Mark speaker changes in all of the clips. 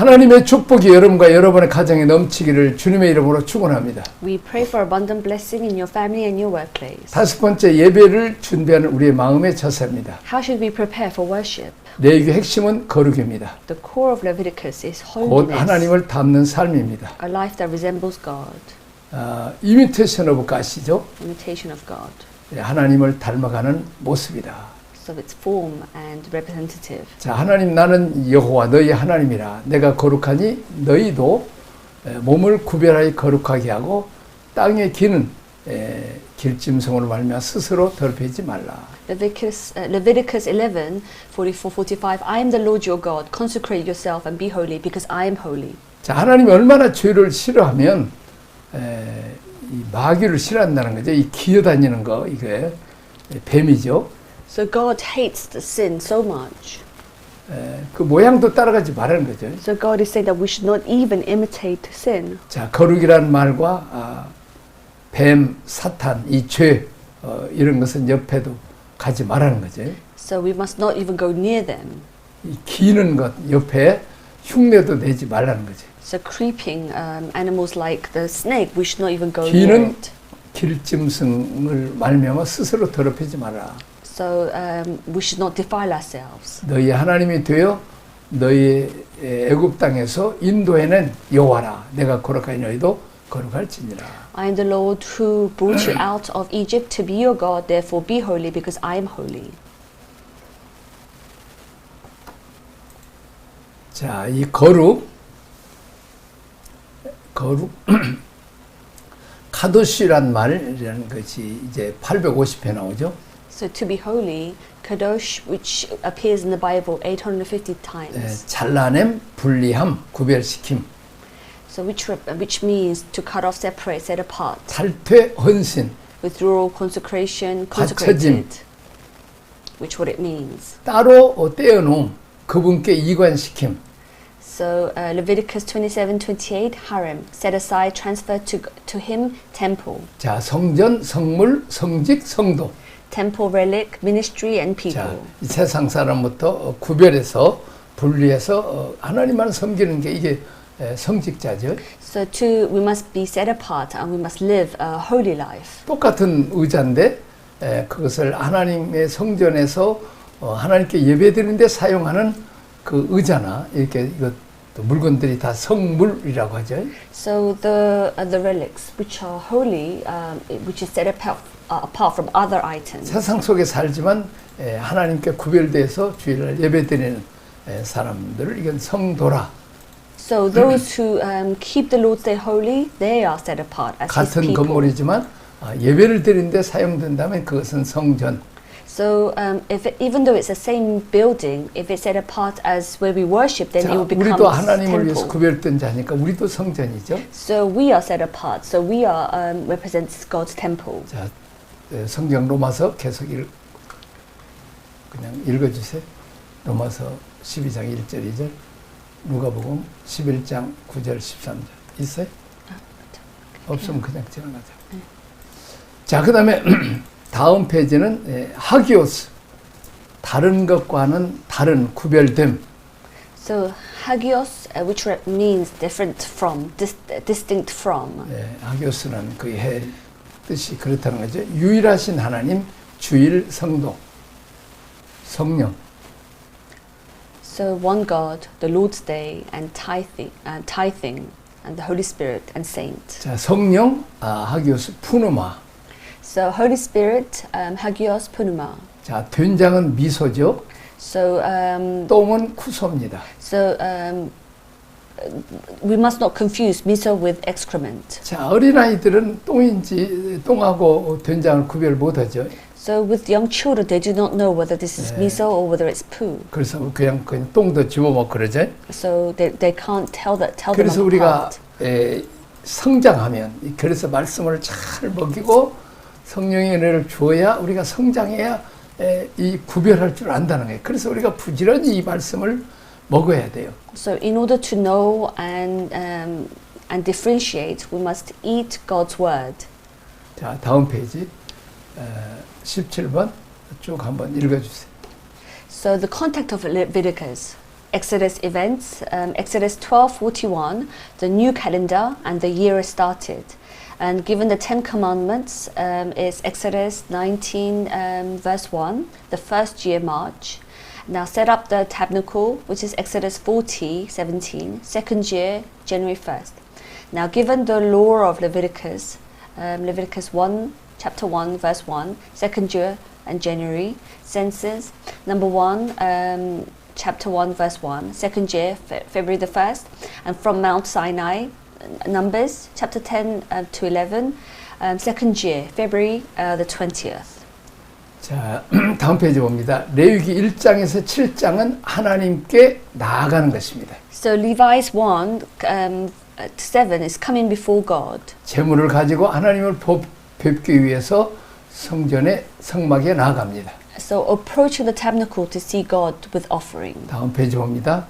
Speaker 1: 하나님의 축복이 여러분과 여러분의 가정에 넘치기를 주님의 이름으로 축원합니다.
Speaker 2: We pray for abundant blessing in your family and your workplace.
Speaker 1: 다섯 번째, 예배를 준비하는 우리의 마음의 자세입니다.
Speaker 2: How should we prepare for worship?
Speaker 1: 레위기 핵심은 거룩입니다.
Speaker 2: The core of Leviticus is
Speaker 1: 곧
Speaker 2: holiness,
Speaker 1: 하나님을 닮는 삶입니다.
Speaker 2: a life that resembles God,
Speaker 1: imitation of God이죠.
Speaker 2: imitation of God.
Speaker 1: 하나님을 닮아가는 모습이다.
Speaker 2: So it's form and representative.
Speaker 1: 자, 하나님 나는 여호와 너희 하나님이라. 내가 거룩하니 너희도 몸을 구별하여 거룩하게 하고 땅의 기는 길짐승으로 말미암아 스스로 더럽히지 말라.
Speaker 2: Leviticus 11:44-45. I am the Lord your God. Consecrate yourself and be holy, because I am holy.
Speaker 1: 자, 하나님이 얼마나 죄를 싫어하면 이 마귀를 싫어한다는 거죠. 이 기어다니는 거, 이게 뱀이죠.
Speaker 2: So God hates the sin so much.
Speaker 1: 그 모양도 따라가지 말라는 거죠.
Speaker 2: So God is saying that we should not even imitate sin.
Speaker 1: 자, 거룩이라는 말과 뱀, 사탄, 이 죄 이런 것은 옆에도 가지 말라는 거죠.
Speaker 2: So we must not even go near them.
Speaker 1: 이 기는 것 옆에 흉내도 내지 말라는 거죠.
Speaker 2: So creeping animals like the snake, we should not even go near
Speaker 1: 기는
Speaker 2: it.
Speaker 1: 길짐승을 말미암아 스스로 더럽히지 마라.
Speaker 2: So we should not defile ourselves.
Speaker 1: 너희 하나님이 되어 너희 애굽 땅에서 인도해낸 여호와라. 내가 거룩하니 너희도 거룩할지니라.
Speaker 2: I am the Lord who brought you out of Egypt to be your God. Therefore be holy, because I am holy.
Speaker 1: 자, 이 거룩 카도시란 말이라는 것이 이제 850회 나오죠.
Speaker 2: So to be holy, kadosh, which appears in the Bible 850 times.
Speaker 1: 잘라냄, 분리함, 구별시킴.
Speaker 2: So which means to cut off, separate, set apart.
Speaker 1: 탈퇴, 헌신.
Speaker 2: Withdrawal, consecration,
Speaker 1: 받쳐짐.
Speaker 2: consecrated. Which what it means.
Speaker 1: 따로 떼어놓음, 그분께 이관시킴.
Speaker 2: So Leviticus 27:28, harem, set aside, transfer to him, temple.
Speaker 1: 자, 성전, 성물, 성직, 성도.
Speaker 2: Temple, relic, ministry, and
Speaker 1: 자,
Speaker 2: people.
Speaker 1: 이 세상 사람부터 구별해서 분리해서 하나님만 섬기는 게 이게 성직자죠.
Speaker 2: So we must be set apart and we must live a holy life.
Speaker 1: 똑같은 의자인데 그것을 하나님의 성전에서 하나님께 예배드리는데 사용하는 그 의자나 이렇게 이것도 물건들이 다 성물이라고 하죠.
Speaker 2: So the relics which are holy, which is set apart from other items.
Speaker 1: 세상 속에 살지만 하나님께 구별돼서 주일날 예배드리는 사람들을 이건 성도라.
Speaker 2: So those who keep the Lord's Day holy, they are set apart as His
Speaker 1: 같은
Speaker 2: people.
Speaker 1: 건물이지만 예배를 드리는데 사용된다면 그것은 성전.
Speaker 2: So even though it's the same building, if it's set apart as where we worship, then
Speaker 1: 자,
Speaker 2: it will become
Speaker 1: 우리도 하나님을 위해서
Speaker 2: temple.
Speaker 1: 구별된 자니까 우리도 성전이죠.
Speaker 2: So we are set apart. So we are represents God's temple.
Speaker 1: 자, 성경 로마서 계속 그냥 읽어주세요. 로마서 12장 1절 2절, 누가복음 11장 9절 13절 있어요? 없으면 그냥 지나가자. 자, 그 다음에 다음 페이지는 하기오스, 다른 것과는 다른 구별됨.
Speaker 2: So hagios, which means different from, distinct from.
Speaker 1: 하기오스는 그 뜻이 그렇다는 거죠. 유일하신 하나님, 주일 성도, 성령.
Speaker 2: So one God, the Lord's Day, and tithing, and the Holy Spirit and saint.
Speaker 1: 자, 성령, 하기오스, 푸누마.
Speaker 2: So Holy Spirit, hagios, pneuma.
Speaker 1: 자, 된장은 미소죠.
Speaker 2: So
Speaker 1: 똥은 쿠소입니다.
Speaker 2: so we must not confuse miso with excrement.
Speaker 1: 자, 어린아이들은 똥하고 된장을 구별 못하죠.
Speaker 2: So with young children, they do not know whether this is miso or whether it's poo.
Speaker 1: 그래서 그냥 똥도 집어먹고 그러죠.
Speaker 2: So they can't tell them
Speaker 1: 그래서 우리가
Speaker 2: apart.
Speaker 1: 성장하면, 그래서 말씀을 잘 먹이고 성령의 은혜를 주어야 우리가 성장해야 이 구별할 줄 안다는 거예요. 그래서 우리가 부지런히 이 말씀을 먹어야 돼요.
Speaker 2: So in order to know and differentiate, we must eat God's word.
Speaker 1: 자, 다음 페이지 17번 쭉 한번 읽어주세요.
Speaker 2: So the context of Leviticus. Exodus events. Exodus 12:41, the new calendar and the year is started. And given the 10 commandments is Exodus 19 verse 1, the first year march. Now set up the tabernacle, which is Exodus 40:17, second year, January 1st. Now given the law of Leviticus, Leviticus 1, chapter 1, verse 1, second year and January, census, number 1, chapter 1, verse 1, second year, February the 1st, and from Mount Sinai, Numbers, chapter 10 to 11, second year, February the 20th.
Speaker 1: 자, 다음 페이지 봅니다. 레위기 1장에서 7장은 하나님께 나아가는 것입니다.
Speaker 2: So Levi's 1 7 is coming before God.
Speaker 1: 재물을 가지고 하나님을 뵙기 위해서 성전의 성막에 나아갑니다.
Speaker 2: So approaching the tabernacle to see God with offering.
Speaker 1: 다음 페이지 봅니다.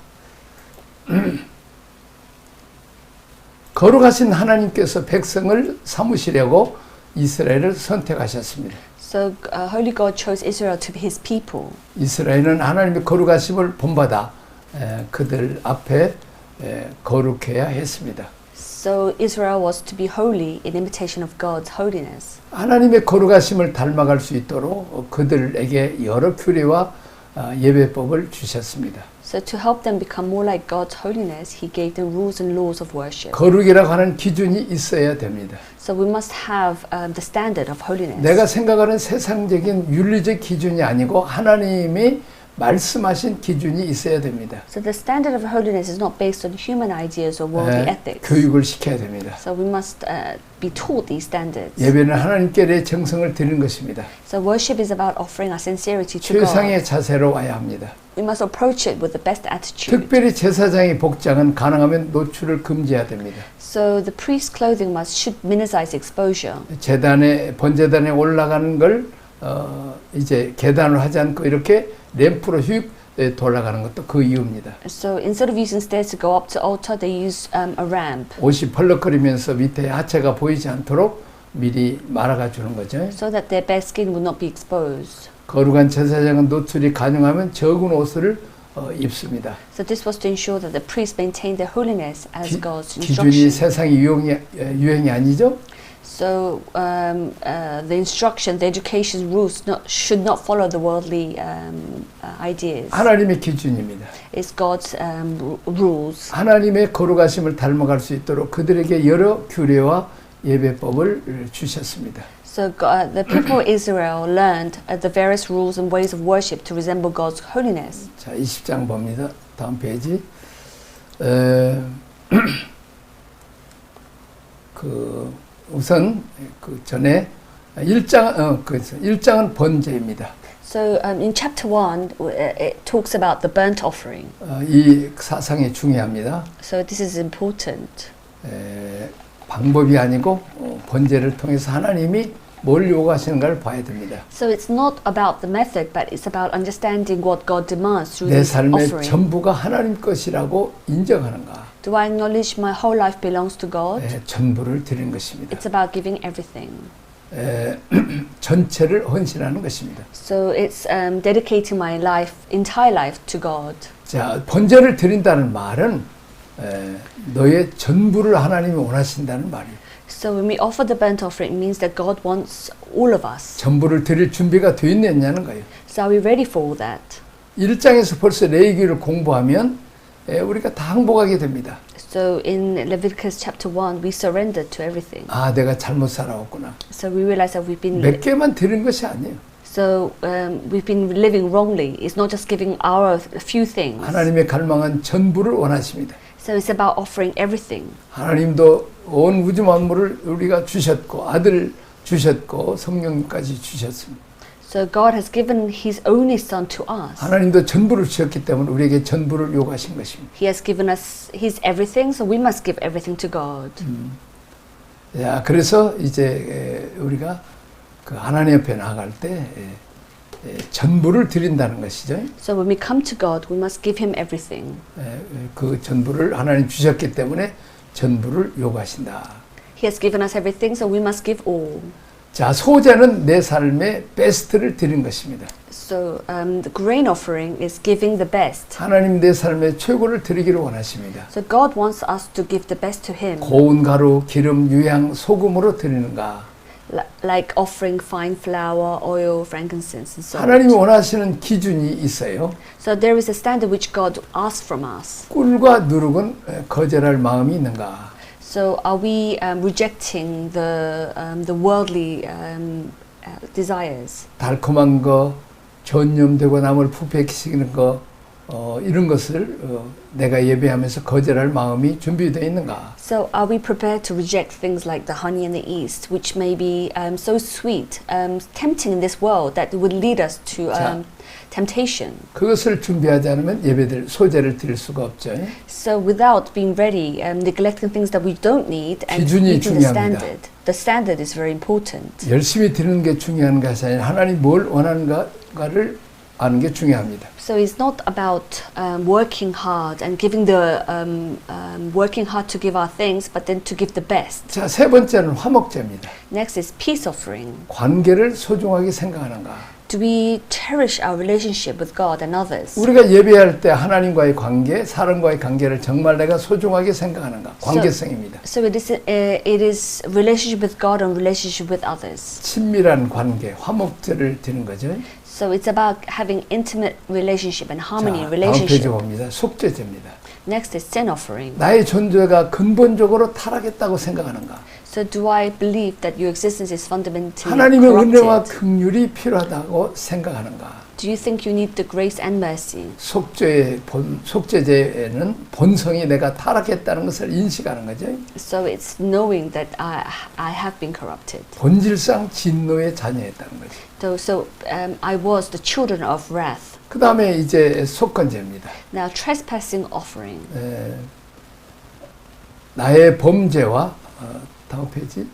Speaker 1: 거룩하신 하나님께서 백성을 삼으시려고 이스라엘을 선택하셨습니다.
Speaker 2: So Holy God chose Israel to be His people.
Speaker 1: 이스라엘은 하나님의 거룩하심을 본받아 그들 앞에 거룩해야 했습니다.
Speaker 2: So Israel was to be holy in imitation of God's holiness.
Speaker 1: 하나님의 거룩하심을 닮아갈 수 있도록 그들에게 여러 규례와 예배법을 주셨습니다.
Speaker 2: So to help them become more like God's holiness, He gave them rules and laws of worship.
Speaker 1: 거룩이라고 하는 기준이 있어야 됩니다.
Speaker 2: So we must have the standard of holiness.
Speaker 1: 내가 생각하는 세상적인 윤리적 기준이 아니고 하나님이 말씀하신 기준이 있어야 됩니다.
Speaker 2: So the standard of holiness is not based on human ideas or worldly ethics.
Speaker 1: 교육을 시켜야 됩니다.
Speaker 2: So we must be taught these standards.
Speaker 1: 예배는 하나님께 내 정성을 드리는 것입니다.
Speaker 2: So worship is about offering our sincerity to
Speaker 1: 최상의
Speaker 2: God.
Speaker 1: 자세로 와야 합니다.
Speaker 2: We must approach it with the best attitude.
Speaker 1: 특별히 제사장의 복장은 가능하면 노출을 금지해야 됩니다.
Speaker 2: So the priest's clothing should minimize exposure.
Speaker 1: 번제단에 올라가는 걸 이제 계단을 하지 않고 이렇게 램프로 휙 돌아가는 것도 그 이유입니다.
Speaker 2: So instead of using stairs to go up to altar, they use a ramp.
Speaker 1: 옷이 펄럭거리면서 밑에 하체가 보이지 않도록 미리 말아가 주는 거죠.
Speaker 2: So that their bare skin would not be exposed.
Speaker 1: 거룩한 제사장은 노출이 가능하면 적은 옷을 입습니다.
Speaker 2: So this was to ensure that the priests maintained their holiness as God's
Speaker 1: 기준이
Speaker 2: instruction.
Speaker 1: 세상의 유행이 아니죠.
Speaker 2: So the instruction, the education rules should not follow the worldly ideas.
Speaker 1: 하나님의 기준입니다.
Speaker 2: It's God's rules.
Speaker 1: 하나님의 거룩하심을 닮아갈 수 있도록 그들에게 여러 규례와 예배법을 주셨습니다.
Speaker 2: So the people of Israel learned the various rules and ways of worship to resemble God's holiness.
Speaker 1: 자, 20장 봅니다. 다음 페이지. 우선 그 전에 1장은 번제입니다.
Speaker 2: So in chapter 1, it talks about the burnt offering.
Speaker 1: 이 사상이 중요합니다.
Speaker 2: So this is important.
Speaker 1: 방법이 아니고 번제를 통해서 하나님이 뭘 요구하시는가를 봐야 됩니다.
Speaker 2: So it's not about the method, but it's about understanding what God demands through
Speaker 1: 내
Speaker 2: this
Speaker 1: 삶의
Speaker 2: offering.
Speaker 1: 전부가 하나님 것이라고 인정하는가?
Speaker 2: Do I acknowledge my whole life belongs to God?
Speaker 1: 전부를 드리는 것입니다.
Speaker 2: It's about giving everything.
Speaker 1: 전체를 헌신하는 것입니다.
Speaker 2: So it's dedicating my life, entire life to God.
Speaker 1: 자, 번제를 드린다는 말은 너의 전부를 하나님이 원하신다는 말이에요.
Speaker 2: So when we offer the burnt offering, it means that God wants all of us.
Speaker 1: 전부를 드릴 준비가 되어 있느냐는 거예요.
Speaker 2: So are we ready for all that?
Speaker 1: 1장에서 벌써 레위기를 공부하면 우리가 다 항복하게 됩니다.
Speaker 2: So in Leviticus chapter 1, we surrendered to everything.
Speaker 1: 아, 내가 잘못 살아왔구나.
Speaker 2: So we realize that we've been
Speaker 1: 몇 개만 드린 것이 아니에요.
Speaker 2: So we've been living wrongly. It's not just giving our few things.
Speaker 1: 하나님의 갈망은 전부를 원하십니다.
Speaker 2: So it's about offering everything.
Speaker 1: 하나님도 온 우주 만물을 우리가 주셨고 아들 주셨고 성령까지 주셨습니다.
Speaker 2: So God has given His only Son to us.
Speaker 1: 하나님도 전부를 주셨기 때문에 우리에게 전부를 요구하신 것입니다.
Speaker 2: He has given us His everything, so we must give everything to God.
Speaker 1: 야, 그래서 이제 우리가 그 하나님 옆에 나아갈 때 전부를 드린다는 것이죠.
Speaker 2: So when we come to God, we must give Him everything.
Speaker 1: 그 전부를 하나님 주셨기 때문에 전부를 요구하신다.
Speaker 2: He has given us everything, so we must give all.
Speaker 1: 자, 소제는 내 삶의 베스트를 드린 것입니다.
Speaker 2: So the grain offering is giving the best.
Speaker 1: 하나님 내 삶의 최고를 드리기를 원하십니다.
Speaker 2: So God wants us to give the best to Him,
Speaker 1: 고운 가루, 기름, 유향, 소금으로 드리는가?
Speaker 2: like offering fine flour, oil, frankincense, and salt.
Speaker 1: 하나님이 원하시는 기준이 있어요.
Speaker 2: So there is a standard which God asks from us.
Speaker 1: 꿀과 누룩은 거절할 마음이 있는가?
Speaker 2: So are we rejecting the worldly desires?
Speaker 1: 달콤한 거, 전념되고 남을 부패시키는 거, 이런 것을 내가 예배하면서 거절할 마음이 준비되어 있는가?
Speaker 2: So are we prepared to reject things like the honey and the yeast, which may be so sweet, tempting in this world that would lead us to
Speaker 1: 자.
Speaker 2: temptation?
Speaker 1: 그것을 준비하지 않으면 예배들 소제를 드릴 수가 없죠.
Speaker 2: So without being ready, neglecting things that we don't need and
Speaker 1: 기준이
Speaker 2: meeting the
Speaker 1: 중요합니다.
Speaker 2: the standard is very important.
Speaker 1: 열심히 드리는 게 중요한 것이 아니라 하나님 뭘 원하는가를 아는 게 중요합니다.
Speaker 2: So it's not about working hard and giving the working hard to give our things, but then to give the best.
Speaker 1: 자, 세 번째는 화목제입니다.
Speaker 2: Next is peace offering.
Speaker 1: 관계를 소중하게 생각하는가?
Speaker 2: Do we cherish our relationship with God and others?
Speaker 1: 우리가 예배할 때 하나님과의 관계, 사람과의 관계를 정말 내가 소중하게 생각하는가? 관계성입니다.
Speaker 2: So it is relationship with God and relationship with others.
Speaker 1: 친밀한 관계, 화목제를 드는 거죠.
Speaker 2: So it's about having intimate relationship and harmony in
Speaker 1: 자, 다음 페이지
Speaker 2: relationship.
Speaker 1: 봅니다. 속죄제입니다.
Speaker 2: Next is sin offering.
Speaker 1: 나의 존재가 근본적으로 타락했다고 생각하는가?
Speaker 2: So do I believe that your existence is fundamentally
Speaker 1: 하나님의 은혜와
Speaker 2: corrupted?
Speaker 1: 긍휼이 필요하다고 생각하는가?
Speaker 2: Do you think you need the grace and mercy?
Speaker 1: 속죄제는 본성이 내가 타락했다는 것을 인식하는 거죠.
Speaker 2: So it's knowing that I have been corrupted.
Speaker 1: 본질상 진노의 자녀였다는 거죠.
Speaker 2: So I was the children of wrath.
Speaker 1: 그 다음에 이제 속건제입니다.
Speaker 2: Now trespassing offering.
Speaker 1: 나의 범죄와 다음 페이지.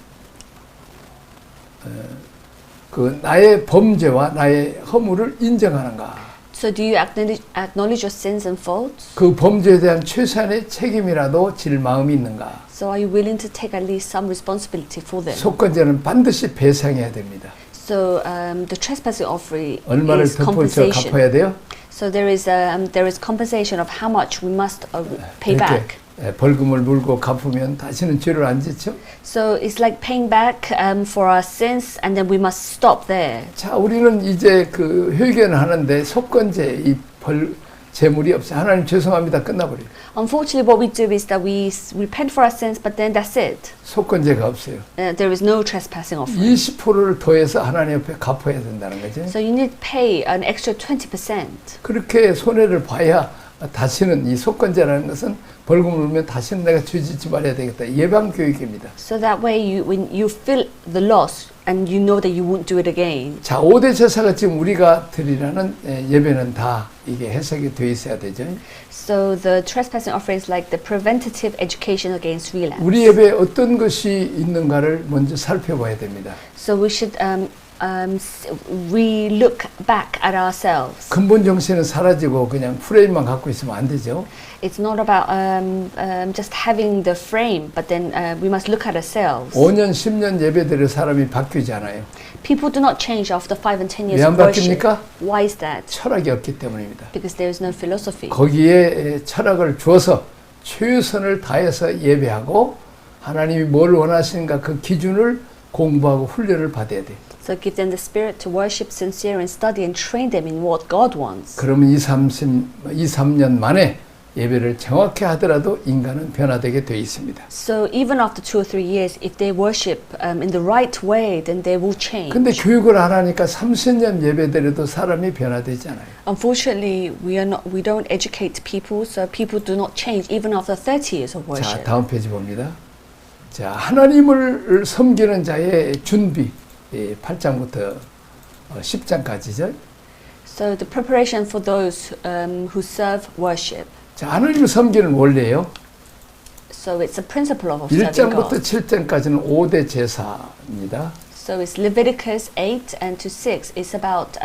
Speaker 1: 그 나의 범죄와 나의 허물을 인정하는가?
Speaker 2: So do you acknowledge your sins and faults?
Speaker 1: 그 범죄에 대한 최소한의 책임이라도 질 마음이 있는가?
Speaker 2: So are you willing to take at least some responsibility for them?
Speaker 1: 속건제는 반드시 배상해야 됩니다.
Speaker 2: So the trespassing offering
Speaker 1: 얼마를
Speaker 2: is
Speaker 1: 더
Speaker 2: compensation.
Speaker 1: 갚아야 돼요?
Speaker 2: So there is compensation of how much we must pay back.
Speaker 1: 벌금을 물고 갚으면 다시는 죄를 안 짓죠?
Speaker 2: So it's like paying back for our sins, and then we must stop there.
Speaker 1: 자, 우리는 이제 그 회개는 하는데 속건제 이 재물이 없어요. 하나님 죄송합니다. 끝나버려요.
Speaker 2: Unfortunately, what we do is that we repent for our sins, but then that's it.
Speaker 1: 속건제가 없어요.
Speaker 2: There is no trespassing offering.
Speaker 1: 20%를 더해서 하나님 옆에 갚아야 된다는 거죠.
Speaker 2: So you need to pay an extra 20%.
Speaker 1: 그렇게 손해를 봐야 다시는 이 속건제라는 것은 벌금을 물면 다시는 내가 죄 짓지 말아야 되겠다. 예방 교육입니다.
Speaker 2: So that way, when you feel the loss and you know that you won't do it again.
Speaker 1: 자, 5대 제사가 지금 우리가 드리라는 예배는 다 이게 해석이 돼 있어야 되죠.
Speaker 2: So the trespassing offering is like the preventative education against relapse.
Speaker 1: 우리 예배에 어떤 것이 있는가를 먼저 살펴봐야 됩니다.
Speaker 2: So we should we look back at ourselves.
Speaker 1: 근본 정신은 사라지고 그냥 프레임만 갖고 있으면 안 되죠.
Speaker 2: It's not about just having the frame, but then we must look at ourselves.
Speaker 1: 5년, 10년 예배드릴 사람이 바뀌지 않아요.
Speaker 2: People do not change after 5 and 10 years
Speaker 1: 왜 안
Speaker 2: of worship.
Speaker 1: 바뀝니까?
Speaker 2: Why is that?
Speaker 1: 철학이 없기 때문입니다.
Speaker 2: Because there is no philosophy.
Speaker 1: 거기에 철학을 주어서 최선을 다해서 예배하고 하나님이 뭘 원하시는가 그 기준을 공부하고 훈련을 받아야 돼요.
Speaker 2: So give them the spirit to worship sincere and study and train them in what God wants.
Speaker 1: 그러면 2, 3년 만에 예배를 정확히 하더라도 인간은 변화되게 돼 있습니다.
Speaker 2: So even after 2 or 3 years, if they worship in the right way, then they will change.
Speaker 1: 근데 교육을 안 하니까 30년 예배드려도 사람이 변화되지 않아요.
Speaker 2: Unfortunately, we don't educate people, so people do not change even after 30 years of
Speaker 1: 자,
Speaker 2: worship.
Speaker 1: 다음 페이지 봅니다. 자, 하나님을 섬기는 자의 준비 8장부터 10장까지죠.
Speaker 2: So the preparation for those who serve worship.
Speaker 1: 자, 하나님을 섬기는 원리예요.
Speaker 2: So it's a principle of serving
Speaker 1: 1장부터
Speaker 2: God.
Speaker 1: 7장까지는 5대 제사입니다.
Speaker 2: So it's Leviticus 8 and to 6. It's about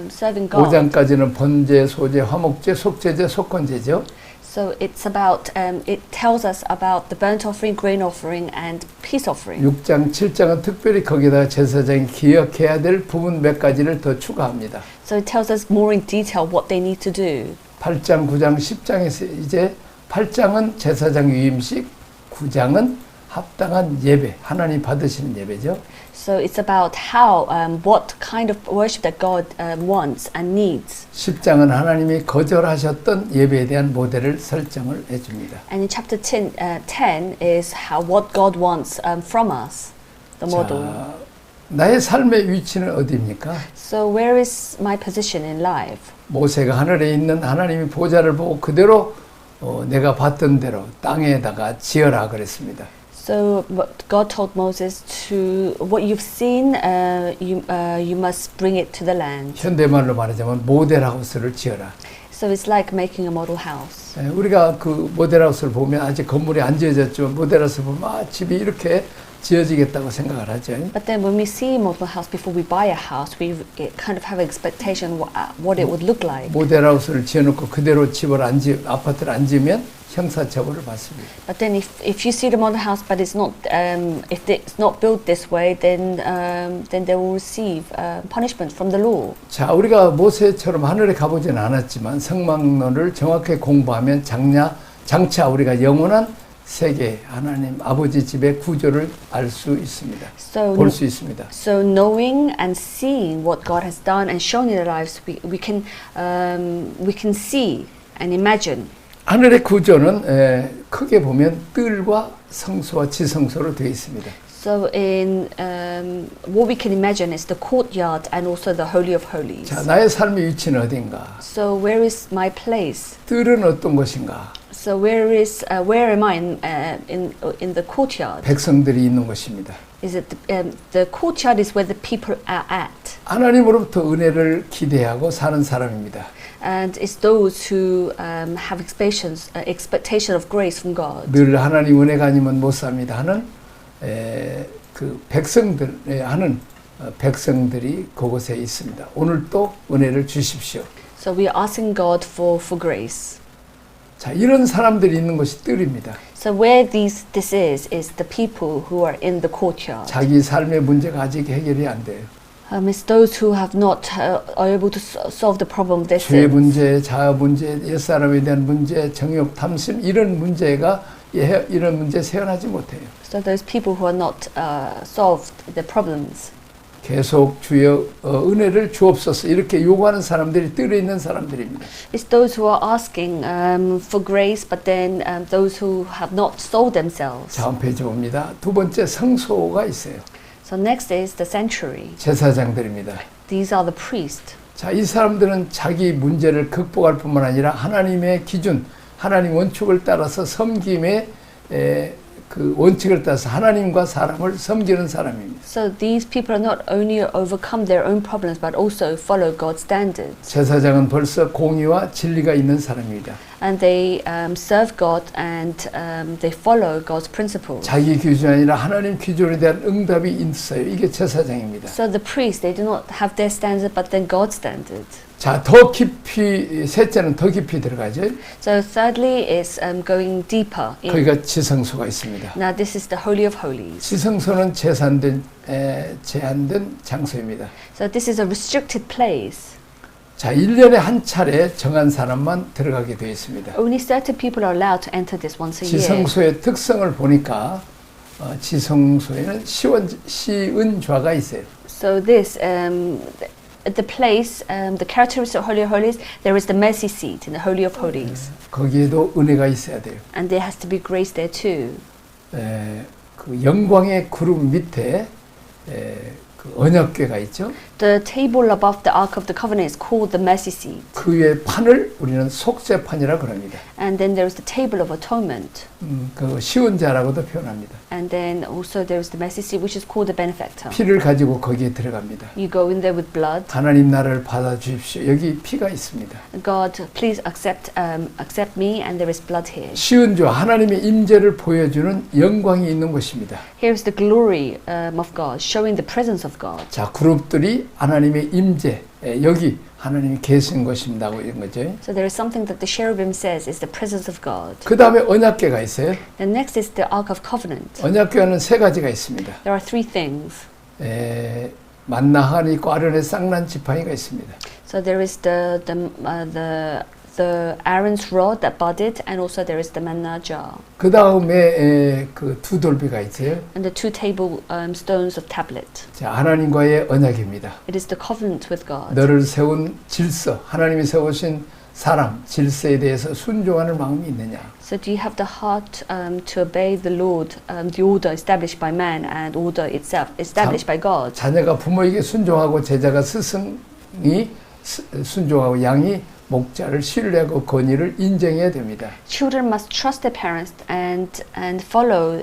Speaker 2: serving God.
Speaker 1: 5장까지는 번제, 소제, 화목제, 속죄제, 속건제죠.
Speaker 2: So it's about, it tells us about the burnt offering, grain offering, and peace offering.
Speaker 1: 6장, 7장은 특별히 거기다가 제사장이 기억해야 될 부분 몇 가지를 더 추가합니다.
Speaker 2: So it tells us more in detail what they need to do.
Speaker 1: 8장, 9장, 10장에서 이제 8장은 제사장 위임식, 9장은 합당한 예배, 하나님 받으시는 예배죠.
Speaker 2: So it's about how, what kind of worship that God wants and needs.
Speaker 1: 10장은 하나님이 거절하셨던 예배에 대한 모델을 설정을 해줍니다.
Speaker 2: And in chapter 10 is how what God wants from us, the model.
Speaker 1: 자, 나의 삶의 위치는 어디입니까?
Speaker 2: So where is my position in life?
Speaker 1: 모세가 하늘에 있는 하나님이 보좌를 보고 그대로 내가 봤던 대로 땅에다가 지어라 그랬습니다.
Speaker 2: So what God told Moses to, what you've seen, you must bring it to the land.
Speaker 1: 현대말로 말하자면 모델하우스를 지어라.
Speaker 2: So it's like making a model house.
Speaker 1: 우리가 그 모델하우스를 보면 아직 건물이 안 지어졌지만 모델하우스를 보면 집이 이렇게 지어지겠다고 생각을 하죠.
Speaker 2: But then when we see a model house before we buy a house, we kind of have an expectation what it would look like.
Speaker 1: 모델하우스를 지어놓고 그대로 집을 아파트를 안 지으면 형사처벌을 받습니다.
Speaker 2: But then if you see the model house but it's not if it's not built this way, then they will receive punishment from the law.
Speaker 1: 자, 우리가 모세처럼 하늘에 가보지는 않았지만 성막론을 정확히 공부하면 장차 우리가 영원한 세계 하나님 아버지 집의 구조를 알 수 있습니다. 볼 수 있습니다.
Speaker 2: So knowing and seeing what God has done and shown in our lives, we can see and imagine.
Speaker 1: 하늘의 구조는 크게 보면 뜰과 성소와 지성소로 되어 있습니다.
Speaker 2: So in what we can imagine is the courtyard and also the Holy of Holies.
Speaker 1: 자, 나의 삶의 위치는 어딘가?
Speaker 2: So where is my place?
Speaker 1: 뜰은 어떤 것인가?
Speaker 2: So where am I in the courtyard?
Speaker 1: 백성들이 있는 곳입니다.
Speaker 2: Is it the courtyard is where the people are at,
Speaker 1: 하나님으로부터 은혜를 기대하고 사는 사람입니다.
Speaker 2: and it's those who have expectation of grace from God.
Speaker 1: 늘 하나님 은혜가 아니면 못 삽니다 하는 그 백성들 하는 백성들이 그곳에 있습니다. 오늘 또 은혜를 주십시오.
Speaker 2: So we are asking God for grace.
Speaker 1: 자, 이런 사람들이 있는 곳이 뜰입니다.
Speaker 2: So where this is the people who are in the courtyard.
Speaker 1: 자기 삶의 문제가 아직 해결이 안 돼요.
Speaker 2: It's those who have not are able to solve the problem of their
Speaker 1: 죄
Speaker 2: sins.
Speaker 1: 문제, 자아 문제, 옛사람에 대한 문제, 정욕, 탐심 이런 문제가 이런 문제 세연하지 못해요.
Speaker 2: So those people who are not solved the problems.
Speaker 1: 계속 주여 은혜를 주옵소서 이렇게 요구하는 사람들이 뜰에 있는 사람들입니다.
Speaker 2: It's those who are asking for grace, but then those who have not sold themselves.
Speaker 1: 다음 페이지 봅니다. 두 번째 성소가 있어요.
Speaker 2: So next is the sanctuary.
Speaker 1: 제사장들입니다.
Speaker 2: These are the priests.
Speaker 1: 자, 이 사람들은 자기 문제를 극복할 뿐만 아니라 하나님의 기준, 하나님 원칙을 따라서 섬김의 그 원칙을 따라서 하나님과 사람을 섬기는 사람입니다.
Speaker 2: So these people are not only overcome their own problems, but also follow God's standards.
Speaker 1: 제사장은 벌써 공의와 진리가 있는 사람입니다.
Speaker 2: And they serve God and they follow God's principles.
Speaker 1: 자기 기준이 아니라 하나님 기준에 대한 응답이 있어요. 이게 제사장입니다.
Speaker 2: So the priests, they do not have their standard, but then God's standard.
Speaker 1: 자, 더 깊이 셋째는 더 깊이 들어가죠.
Speaker 2: So thirdly is going deeper in.
Speaker 1: 거기가 지성소가 있습니다.
Speaker 2: Now this is the Holy of Holies.
Speaker 1: 지성소는 제한된 장소입니다.
Speaker 2: So this is a restricted place.
Speaker 1: 자, 1년에 한 차례 정한 사람만 들어가게 되어 있습니다.
Speaker 2: Only certain people are allowed to enter this once a year.
Speaker 1: 지성소의 특성을 보니까 지성소에는 시은좌가 있어요.
Speaker 2: So this the place, the characteristic of Holy of Holies, there is the mercy seat in the Holy of Holies,
Speaker 1: 거기에도 은혜가 있어야 돼요.
Speaker 2: and there has to be grace there too.
Speaker 1: 그 영광의 구름 밑에 그 언약궤가 있죠.
Speaker 2: The table above the Ark of the Covenant is called the mercy seat,
Speaker 1: 그 위에 판을 우리는 속죄판이라 그럽니다.
Speaker 2: and then there is the table of atonement,
Speaker 1: 그 시은자라고도 표현합니다.
Speaker 2: and then also there is the mercy seat, which is called the benefactor.
Speaker 1: 피를 가지고 거기에 들어갑니다.
Speaker 2: You go in there with blood.
Speaker 1: 하나님 나라를 받아주십시오. 여기 피가 있습니다.
Speaker 2: God, please accept me, and there is blood here.
Speaker 1: 시은조 하나님의 임재를 보여주는 영광이 있는 곳입니다.
Speaker 2: Here is the glory of God, showing the presence of of God.
Speaker 1: 자, 그룹들이 하나님의 임재, 여기 하나님이 계신 것입니다고 이런 거죠.
Speaker 2: So there is something that the cherubim says is the presence of God.
Speaker 1: 그 다음에 언약궤가 있어요.
Speaker 2: The next is the Ark of Covenant.
Speaker 1: 언약궤는 세 가지가 있습니다.
Speaker 2: There are three things.
Speaker 1: 만나 하나 있고 아론의 쌍난 지팡이가 있습니다.
Speaker 2: So there is the Aaron's rod that budded, and also there is the manna jar.
Speaker 1: 그 다음에 그 두 돌비가 있어요.
Speaker 2: And the two table stones of tablet.
Speaker 1: 자, 하나님과의 언약입니다.
Speaker 2: It is the covenant with God.
Speaker 1: 너를 세운 질서, 하나님이 세우신 사람, 질서에 대해서 순종하는 마음이 있느냐.
Speaker 2: So do you have the heart to obey the Lord, the order established by man and order itself established by God?
Speaker 1: 자녀가 부모에게 순종하고 제자가 스승이 순종하고 양이 목자를 신뢰하고 권위를 인정해야 됩니다.
Speaker 2: Children must trust their parents and follow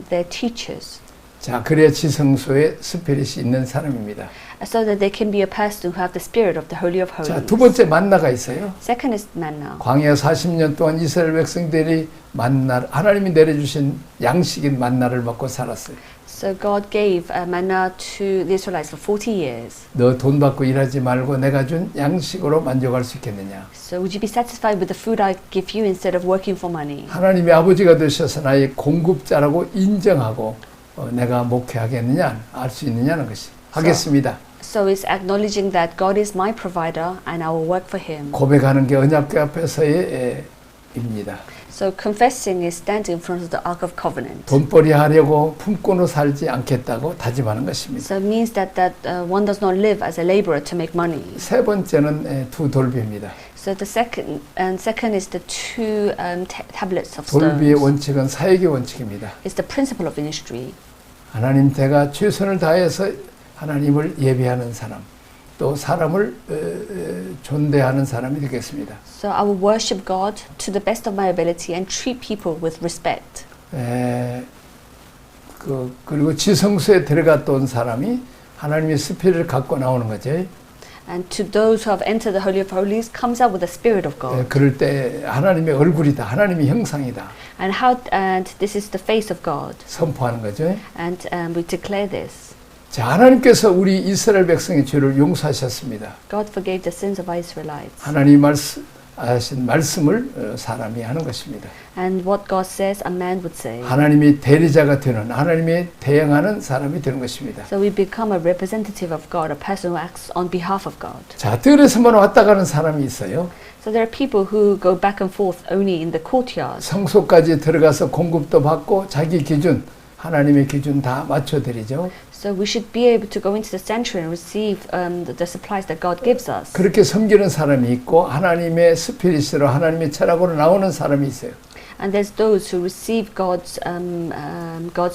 Speaker 2: their teachers.
Speaker 1: 자, 그래야 지성소에 스피릿이 있는 사람입니다.
Speaker 2: So that they can be a person who have the spirit of the Holy of
Speaker 1: 자,
Speaker 2: Holies.
Speaker 1: 두 번째 만나가 있어요.
Speaker 2: Second is manna.
Speaker 1: 광야 40년 동안 이스라엘 백성들이 만나, 하나님이 내려주신 양식인 만나를 먹고 살았어요.
Speaker 2: So God gave manna to the Israelites for 40 years.
Speaker 1: 너 돈 받고 일하지 말고 내가 준 양식으로 만족할 수 있겠느냐.
Speaker 2: So would you be satisfied with the food I give you instead of working for money?
Speaker 1: 하나님의 아버지가 되셔서 나의 공급자라고 인정하고 내가 목회하겠느냐, 알 수 있느냐는 것이. 하겠습니다.
Speaker 2: So it's acknowledging that God is my provider and I will work for Him.
Speaker 1: 고백하는 게 언약궤 앞에서의 입니다.
Speaker 2: So confessing is standing in front of the Ark of Covenant.
Speaker 1: 돈벌이 하려고 품고는 살지 않겠다고 다짐하는 것입니다.
Speaker 2: So it means that one does not live as a laborer to make money.
Speaker 1: 세 번째는 두 돌비입니다.
Speaker 2: So the second is the two tablets of
Speaker 1: 돌비의
Speaker 2: stones.
Speaker 1: 원칙은 사역의 원칙입니다.
Speaker 2: It's the principle of ministry.
Speaker 1: 하나님 대가 최선을 다해서 하나님을 예배하는 사람, 또 사람을 존대하는 사람이 되겠습니다.
Speaker 2: So I will worship God to the best of my ability and treat people with respect.
Speaker 1: 그리고 지성소에 들어갔다 온 사람이 하나님의 스피릿을 갖고 나오는 거죠.
Speaker 2: And to those who have entered the Holy of Holies comes out with the Spirit of God.
Speaker 1: 그럴 때 하나님의 얼굴이다, 하나님의 형상이다.
Speaker 2: And this is the face of God.
Speaker 1: 선포하는 거죠.
Speaker 2: And we declare this.
Speaker 1: 자, 하나님께서 우리 이스라엘 백성의 죄를 용서하셨습니다.
Speaker 2: God forgave the sins of Israelites.
Speaker 1: 하나님 하신 말씀을 사람이 하는 것입니다.
Speaker 2: And what God says, a man would say.
Speaker 1: 하나님이 대리자가 되는, 하나님의 대행하는 사람이 되는 것입니다.
Speaker 2: So we become a representative of God, a person who acts on behalf of God.
Speaker 1: 자, 뜰에서만 왔다 가는 사람이 있어요.
Speaker 2: So there are people who go back and forth only in the courtyard.
Speaker 1: 성소까지 들어가서 공급도 받고 자기 기준, 하나님의 기준 다 맞춰드리죠.
Speaker 2: So we should be able to go into the sanctuary and receive the supplies that God gives us.
Speaker 1: 그렇게 섬기는 사람이 있고 하나님의 스피릿으로 하나님의 철학으로 나오는 사람이 있어요.
Speaker 2: And there's those who receive God's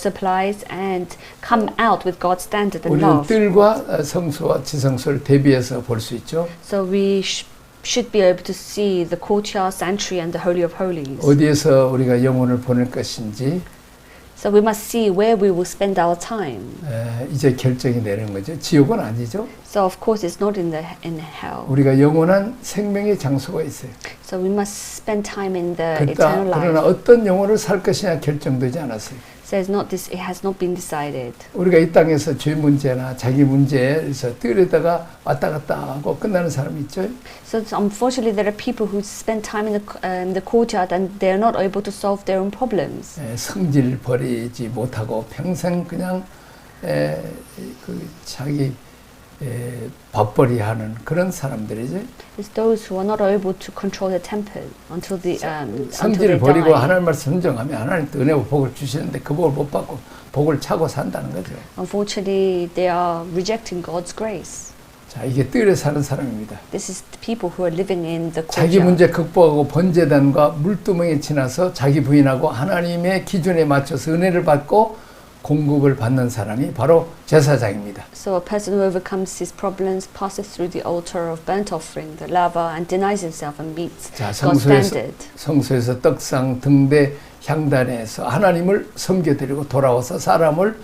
Speaker 2: supplies and come out with God's standard and
Speaker 1: 우리는
Speaker 2: love.
Speaker 1: 뜰과 성소와 지성소를 대비해서 볼 수 있죠.
Speaker 2: So we should be able to see the courtyard, sanctuary, and the Holy of Holies.
Speaker 1: 어디에서 우리가 영혼을 보낼 것인지
Speaker 2: So we must see where we will spend our time.
Speaker 1: 이제 결정이 내리는 거죠. 지옥은 아니죠.
Speaker 2: So of course it's not in hell.
Speaker 1: 우리가 영원한 생명의 장소가 있어요.
Speaker 2: So we must spend time in the eternal
Speaker 1: 그러나
Speaker 2: life.
Speaker 1: 어떤 영혼을 살 것이냐 결정되지 않았어요.
Speaker 2: So it has not been decided.
Speaker 1: 우리가 이 땅에서 죄 문제나 자기 문제에서 뜰에다가 왔다 갔다 하고 끝나는 사람이 있죠.
Speaker 2: So unfortunately, there are people who spend time in the courtyard and they are not able to solve their own problems.
Speaker 1: 성질 버리지 못하고 평생 그냥 자기 밥벌이하는 그런 사람들이죠.
Speaker 2: It's those who are not able to control their temper until until
Speaker 1: 성질을
Speaker 2: they
Speaker 1: 버리고
Speaker 2: die.
Speaker 1: 하나님 말씀 순종하면 하나님 또 은혜와 복을 주시는데 그 복을 못 받고 복을 차고 산다는 거죠.
Speaker 2: Unfortunately, they are rejecting God's grace.
Speaker 1: 자, 이게 뜰에 사는 사람입니다.
Speaker 2: This is the people who are living in the
Speaker 1: 자기
Speaker 2: courtyard.
Speaker 1: 문제 극복하고 번제단과 물두멍에 지나서 자기 부인하고 하나님의 기준에 맞춰서 은혜를 받고 공급을 받는 사람이 바로 제사장입니다.
Speaker 2: So a person who overcomes his problems passes through the altar of burnt offering, the laver, and denies himself and meets
Speaker 1: 자,
Speaker 2: God's standard.
Speaker 1: 성소에서 떡상 등대 향단에서 하나님을 섬겨드리고 돌아와서 사람을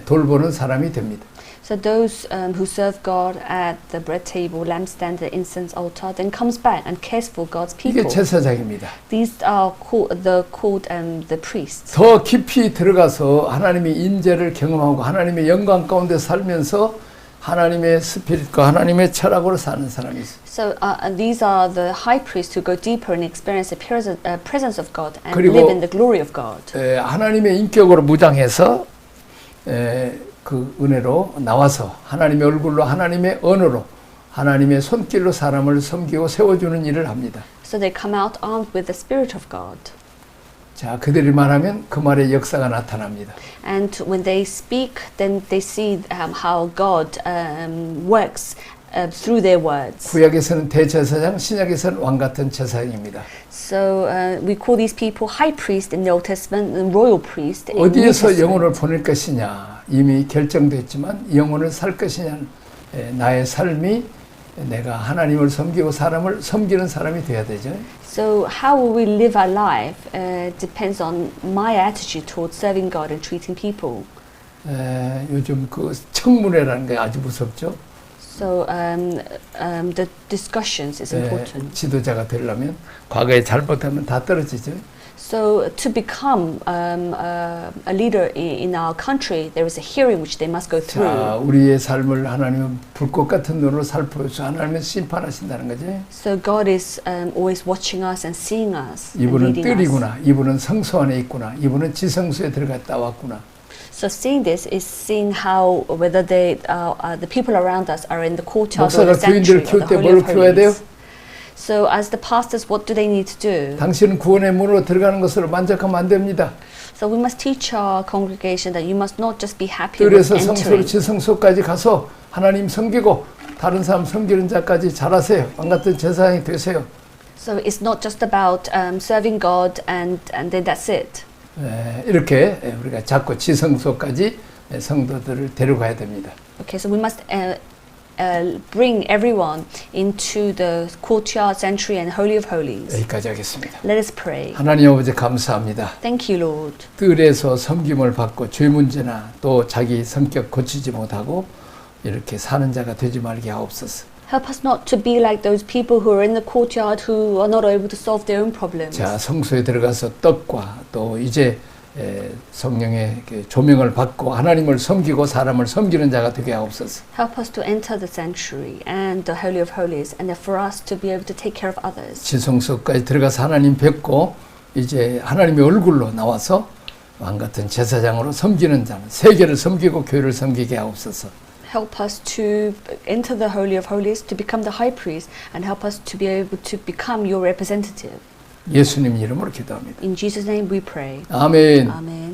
Speaker 1: 돌보는 사람이 됩니다.
Speaker 2: So those who serve God at the bread table, lampstand, the incense altar, then comes back and cares for God's
Speaker 1: 이게
Speaker 2: people.
Speaker 1: 제사장입니다.
Speaker 2: These are called the priests.
Speaker 1: 더 깊이 들어가서 하나님의 인재를 경험하고 하나님의 영광 가운데 살면서 하나님의 스피릿과 하나님의 철학으로 사는 사람이 있어요.
Speaker 2: So and these are the high priests who go deeper and experience the presence of God and
Speaker 1: 그리고
Speaker 2: live in the glory of God.
Speaker 1: 하나님의 인격으로 무장해서 그 은혜로 나와서 하나님의 얼굴로 하나님의 언어로 하나님의 손길로 사람을 섬기고 세워주는 일을 합니다.
Speaker 2: So they come out armed with the Spirit of God.
Speaker 1: 자, 그들이 말하면 그 말의 역사가 나타납니다.
Speaker 2: And when they speak, then they see how God works through their words.
Speaker 1: 구약에서는 대제사장, 신약에서는 왕 같은 제사장입니다.
Speaker 2: So we call these people high priest in the Old Testament and royal priest in the New
Speaker 1: 어디에서
Speaker 2: Testament.
Speaker 1: 영혼을 보낼 것이냐 이미 결정됐지만 영혼을 살 것이냐 나의 삶이 내가 하나님을 섬기고 사람을 섬기는 사람이 돼야 되죠.
Speaker 2: So how will we live our life depends on my attitude towards serving God and treating people.
Speaker 1: 요즘 그 청문회라는 게 아주 무섭죠.
Speaker 2: So the discussions is important.
Speaker 1: 지도자가 되려면 과거에 잘못하면 다 떨어지죠.
Speaker 2: So to become a leader in our country, there is a hearing which they must go
Speaker 1: 자,
Speaker 2: through.
Speaker 1: 우리의 삶을 하나님은 불꽃 같은 눈으로 살펴서 하나님은 심판하신다는 거죠.
Speaker 2: So God is always watching us and seeing us and
Speaker 1: 이분은
Speaker 2: leading us.
Speaker 1: 뜰이구나. 이분은 성소 안에 있구나. 이분은 지성소에 들어갔다 왔구나.
Speaker 2: So seeing this is seeing how whether the people around us are in the courtyard or
Speaker 1: 목사가
Speaker 2: the sanctuary
Speaker 1: 교인들을
Speaker 2: or
Speaker 1: 키울
Speaker 2: the
Speaker 1: 때
Speaker 2: holy
Speaker 1: 뭘
Speaker 2: of
Speaker 1: 키워야 돼요?
Speaker 2: holies. So as the pastors, what do they need to do?
Speaker 1: 당신은 구원의 문으로 들어가는 것으로 만족하면 안 됩니다.
Speaker 2: So we must teach our congregation that you must not just be happy with
Speaker 1: 뜰에서 성소로
Speaker 2: entering.
Speaker 1: 지성소까지 가서 하나님 섬기고 다른 사람 섬기는 자까지 잘하세요. 왕 같은 제사장이 되세요.
Speaker 2: So it's not just about serving God and then that's it.
Speaker 1: 이렇게 우리가 자꾸 지성소까지 성도들을 데려가야 됩니다.
Speaker 2: Okay, so we must bring everyone into the courtyard, sanctuary, and holy of holies.
Speaker 1: 여기까지 하겠습니다.
Speaker 2: Let us pray.
Speaker 1: 하나님 아버지 감사합니다.
Speaker 2: Thank you, Lord.
Speaker 1: 뜰에서 섬김을 받고 죄 문제나 또 자기 성격 고치지 못하고 이렇게 사는 자가 되지 말게 하옵소서.
Speaker 2: Help us not to be like those people who are in the courtyard who are not able to solve their own problems.
Speaker 1: 자, 성소에 들어가서 떡과 또 이제 성령의 조명을 받고 하나님을 섬기고 사람을 섬기는 자가 되게 하옵소서.
Speaker 2: Help us to enter the sanctuary and the holy of holies, and for us to be able to take care of others.
Speaker 1: 지성소까지 들어가서 하나님 뵙고 이제 하나님의 얼굴로 나와서 왕 같은 제사장으로 섬기는 자는 세계를 섬기고 교회를 섬기게 하옵소서.
Speaker 2: Help us to enter the holy of holies, to become the high priest, and help us to be able to become your representative.
Speaker 1: 예수님 이름으로 기도합니다.
Speaker 2: In Jesus' name we pray.
Speaker 1: 아멘.
Speaker 2: Amen.